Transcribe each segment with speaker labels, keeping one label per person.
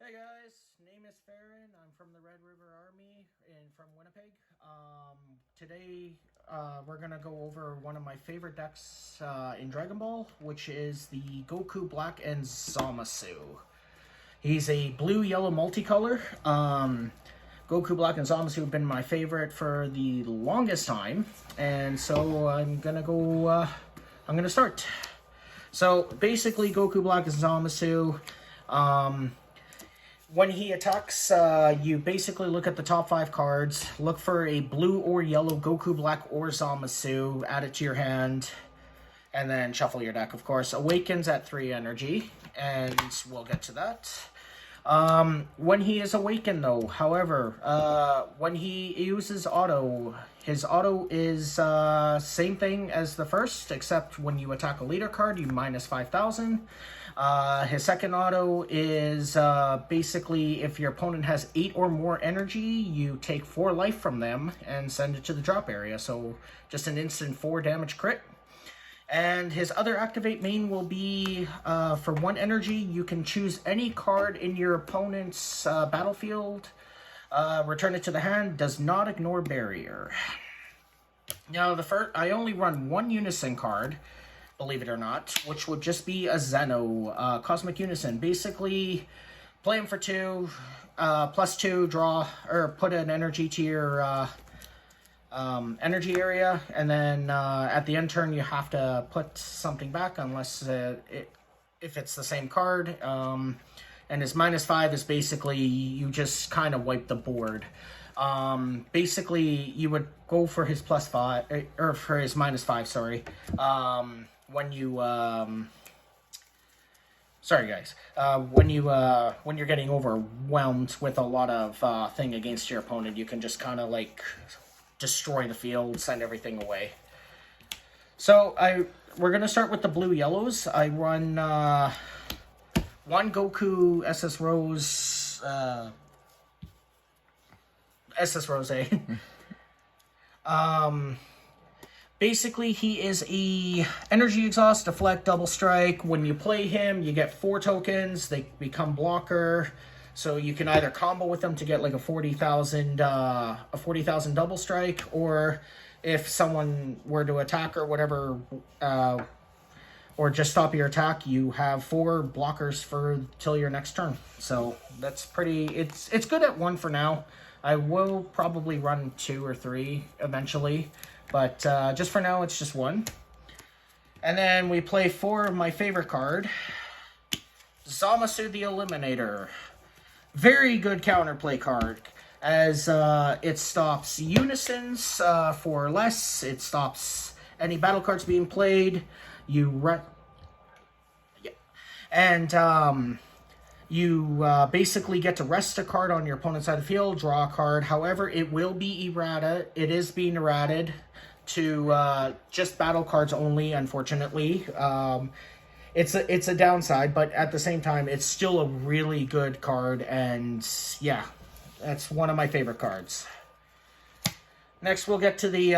Speaker 1: Hey guys, name is Faron. I'm from the Red River Army from Winnipeg. Today we're gonna go over one of my favorite decks in Dragon Ball, which is the Goku Black and Zamasu. He's a blue-yellow multicolor. Goku Black and Zamasu have been my favorite for the longest time, and so I'm gonna go. I'm gonna start. So basically, Goku Black and Zamasu. When he attacks, you basically look at the top 5 cards, look for a blue or yellow Goku Black or Zamasu, add it to your hand, and then shuffle your deck, of course. Awakens at 3 energy, and we'll get to that. When he is awakened, though, however, when he uses auto, his auto is same thing as the first, except when you attack a leader card, you minus 5,000. His second auto is basically if your opponent has 8 or more energy, you take 4 life from them and send it to the drop area. So just an instant 4 damage crit. And his other activate main will be for 1 energy, you can choose any card in your opponent's battlefield, return it to the hand, does not ignore barrier. Now, I only run 1 Unison card, believe it or not, which would just be a Zeno, Cosmic Unison. Basically, play him for 2, plus 2, draw, or put an energy to your energy area, and then at the end turn you have to put something back unless if it's the same card. And his minus 5 is basically you just kind of wipe the board. Basically, you would go for his plus 5 or for his minus 5. Sorry. When you sorry guys, when you're getting overwhelmed with a lot of thing against your opponent, you can just kind of like destroy the field, send everything away. So we're gonna start with the blue yellows. I run 1 Goku SS Rose. Basically, he is a energy exhaust, deflect, double strike. When you play him, you get 4 tokens. They become blocker. So you can either combo with them to get like a 40,000 double strike, or if someone were to attack or whatever, or just stop your attack, you have 4 blockers for till your next turn. So that's pretty. It's good at 1 for now. I will probably run 2 or 3 eventually, but just for now, it's just 1. And then we play 4 of my favorite card, Zamasu the Eliminator. Very good counterplay card, as it stops Unisons for less. It stops any battle cards being played. And you basically get to rest a card on your opponent's side of the field, draw a card. However, it will be errata. It is being errated to just battle cards only, unfortunately. It's a downside, but at the same time, it's still a really good card, and yeah, that's one of my favorite cards. Next, we'll get to the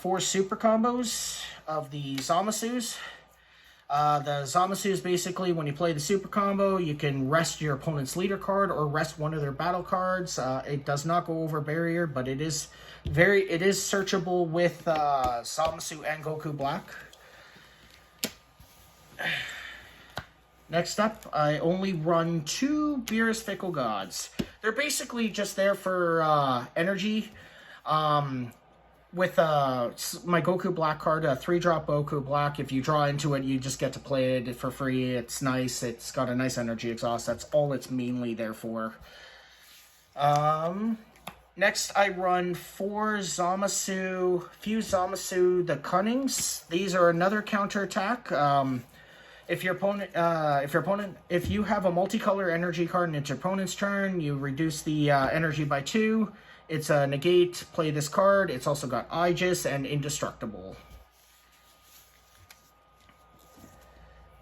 Speaker 1: 4 super combos of the Zamasus. The Zamasus, basically, when you play the super combo, you can rest your opponent's leader card or rest one of their battle cards. It does not go over barrier, but it is searchable with Zamasu and Goku Black. Next up, I only run 2 Beerus Fickle Gods. They're basically just there for energy. With my Goku Black card, a 3-drop Goku Black, if you draw into it, you just get to play it for free. It's nice. It's got a nice energy exhaust. That's all it's mainly there for. Next, I run 4 Zamasu, the Cunnings. These are another counterattack. If you have a multicolor energy card in its opponent's turn, you reduce the energy by 2. It's a negate, play this card. It's also got Aegis and Indestructible.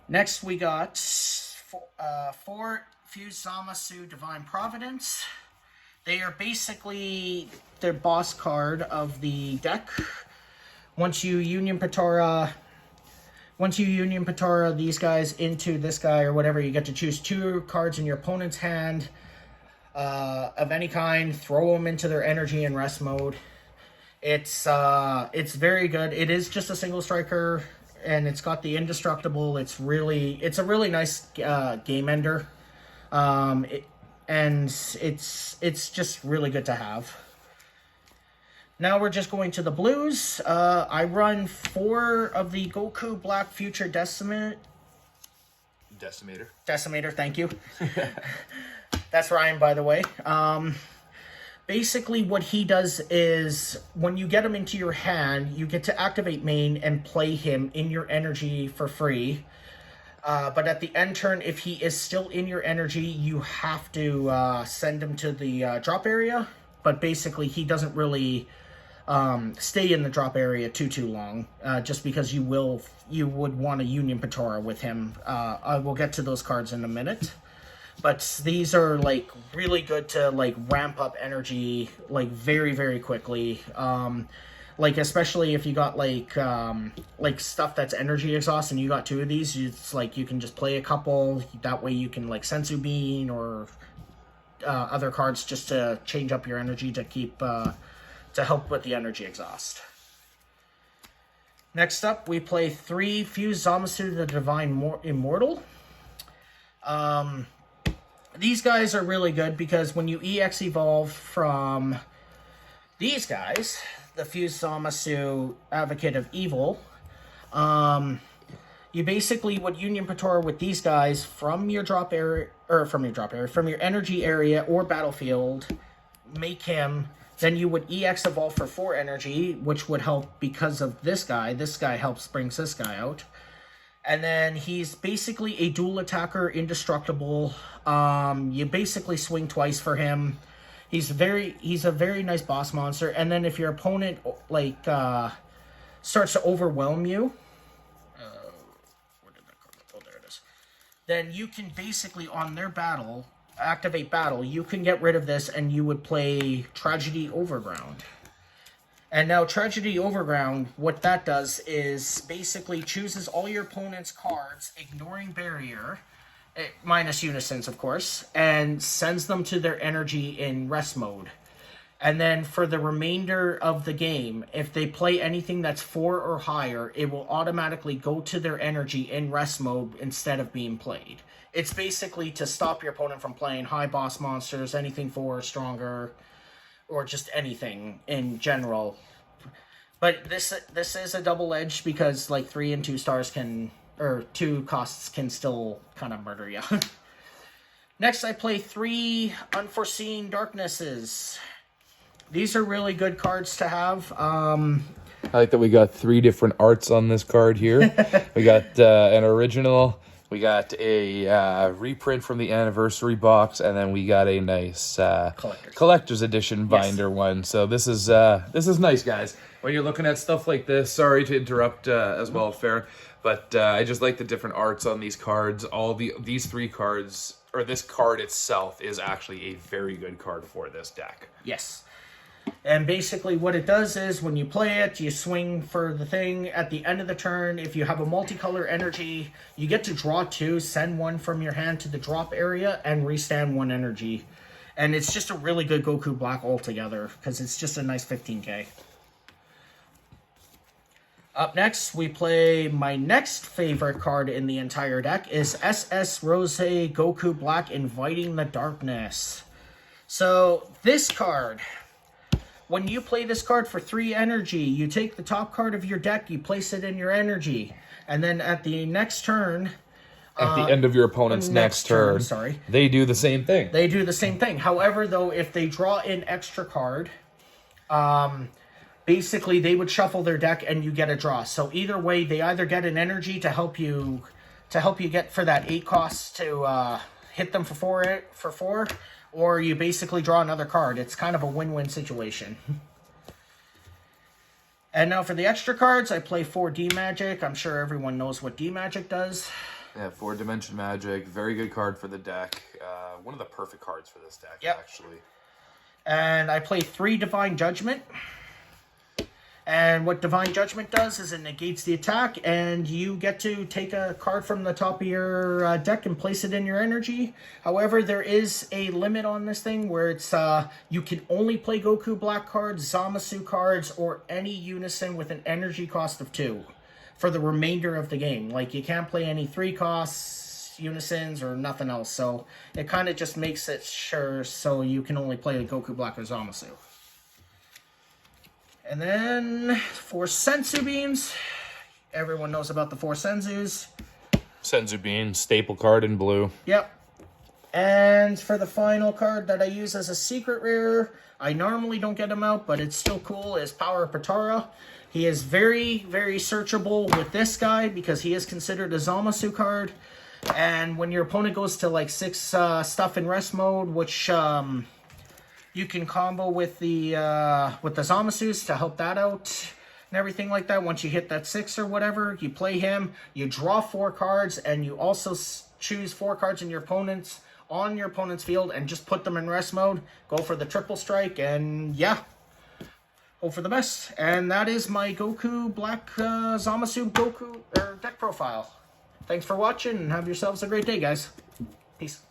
Speaker 1: Next, we got 4 Fused Zamasu Divine Providence. They are basically the boss card of the deck. Once you Union Potara Once you Union Potara these guys into this guy or whatever, you get to choose 2 cards in your opponent's hand of any kind, throw them into their energy and rest mode. It's very good. It is just a single striker, and it's got the indestructible. It's a really nice game ender, and it's just really good to have. Now we're just going to the blues. I run 4 of the Goku Black Future Decimator. Thank you. That's Ryan, by the way. Basically, what he does is when you get him into your hand, you get to activate main and play him in your energy for free. But at the end turn, if he is still in your energy, you have to send him to the drop area. But basically, he doesn't really stay in the drop area too long, just because you would want a Union Potara with him. I will get to those cards in a minute. But these are, like, really good to, like, ramp up energy, like, very, very quickly. Like, especially if you got, like, stuff that's energy exhaust and you got 2 of these, it's, like, you can just play a couple. That way you can, like, Sensu Bean or other cards just to change up your energy to keep, to help with the energy exhaust. Next up, we play 3 Fused Zamasu the Divine Immortal. These guys are really good because when you EX evolve from these guys, the Fused Zamasu Advocate of Evil, you basically would Union Potara with these guys from your drop area, or from your energy area or battlefield, make him, then you would EX evolve for 4 energy, which would help because of this guy. This guy brings this guy out. And then he's basically a dual attacker, indestructible. You basically swing twice for him. He's a very nice boss monster. And then if your opponent like starts to overwhelm you, where did that card go? Oh, there it is. Then you can basically on their activate battle. You can get rid of this, and you would play Tragedy Overground. And now Tragedy Overground, what that does is basically chooses all your opponent's cards, ignoring barrier, minus Unisons, of course, and sends them to their energy in rest mode. And then for the remainder of the game, if they play anything that's 4 or higher, it will automatically go to their energy in rest mode instead of being played. It's basically to stop your opponent from playing high boss monsters, anything 4 or stronger, or just anything in general. But this is a double-edged because like 3 and 2 stars can, or 2 costs can still kind of murder you. Next, I play 3 Unforeseen Darknesses. These are really good cards to have. I
Speaker 2: like that we got 3 different arts on this card here. We got an original. We got a reprint from the anniversary box, and then we got a nice collector's edition binder one. So this is nice, guys. When you're looking at stuff like this, sorry to interrupt as well, Faron, but I just like the different arts on these cards. These 3 cards, or this card itself, is actually a very good card for this deck.
Speaker 1: Yes. And basically what it does is when you play it, you swing for the thing. At the end of the turn, if you have a multicolor energy, you get to draw 2, send 1 from your hand to the drop area, and restand 1 energy. And it's just a really good Goku Black altogether, because it's just a nice 15k. Up next, we play my next favorite card in the entire deck is SS Rose Goku Black Inviting the Darkness. So this card, when you play this card for 3 energy, you take the top card of your deck, you place it in your energy, and then at the next turn,
Speaker 2: at the end of your opponent's next turn, they do the same thing.
Speaker 1: They do the same thing. However, though, if they draw an extra card, basically they would shuffle their deck and you get a draw. So either way, they either get an energy to help you get for that 8 costs to hit them for 4, or you basically draw another card. It's kind of a win-win situation. And now for the extra cards, I play 4 D-Magic. I'm sure everyone knows what D-Magic does.
Speaker 2: Yeah, 4 Dimension Magic. Very good card for the deck. One of the perfect cards for this deck, actually.
Speaker 1: And I play 3 Divine Judgment. And what Divine Judgment does is it negates the attack, and you get to take a card from the top of your deck and place it in your energy. However, there is a limit on this thing where it's you can only play Goku Black cards, Zamasu cards, or any unison with an energy cost of 2 for the remainder of the game. Like, you can't play any 3 costs, unisons, or nothing else. So it kind of just makes it sure so you can only play Goku Black or Zamasu. And then 4 Senzu Beans. Everyone knows about the 4 Senzus.
Speaker 2: Senzu Bean, staple card in blue.
Speaker 1: Yep. And for the final card that I use as a secret rare, I normally don't get him out, but it's still cool, is Power Patara. He is very, very searchable with this guy because he is considered a Zamasu card. And when your opponent goes to like 6 stuff in rest mode, which you can combo with the Zamasus to help that out and everything like that. Once you hit that 6 or whatever, you play him, you draw 4 cards, and you also choose 4 cards in your opponent's on your opponent's field and just put them in rest mode. Go for the triple strike, and yeah, hope for the best. And that is my Goku Black Zamasu Goku deck profile. Thanks for watching, and have yourselves a great day, guys. Peace.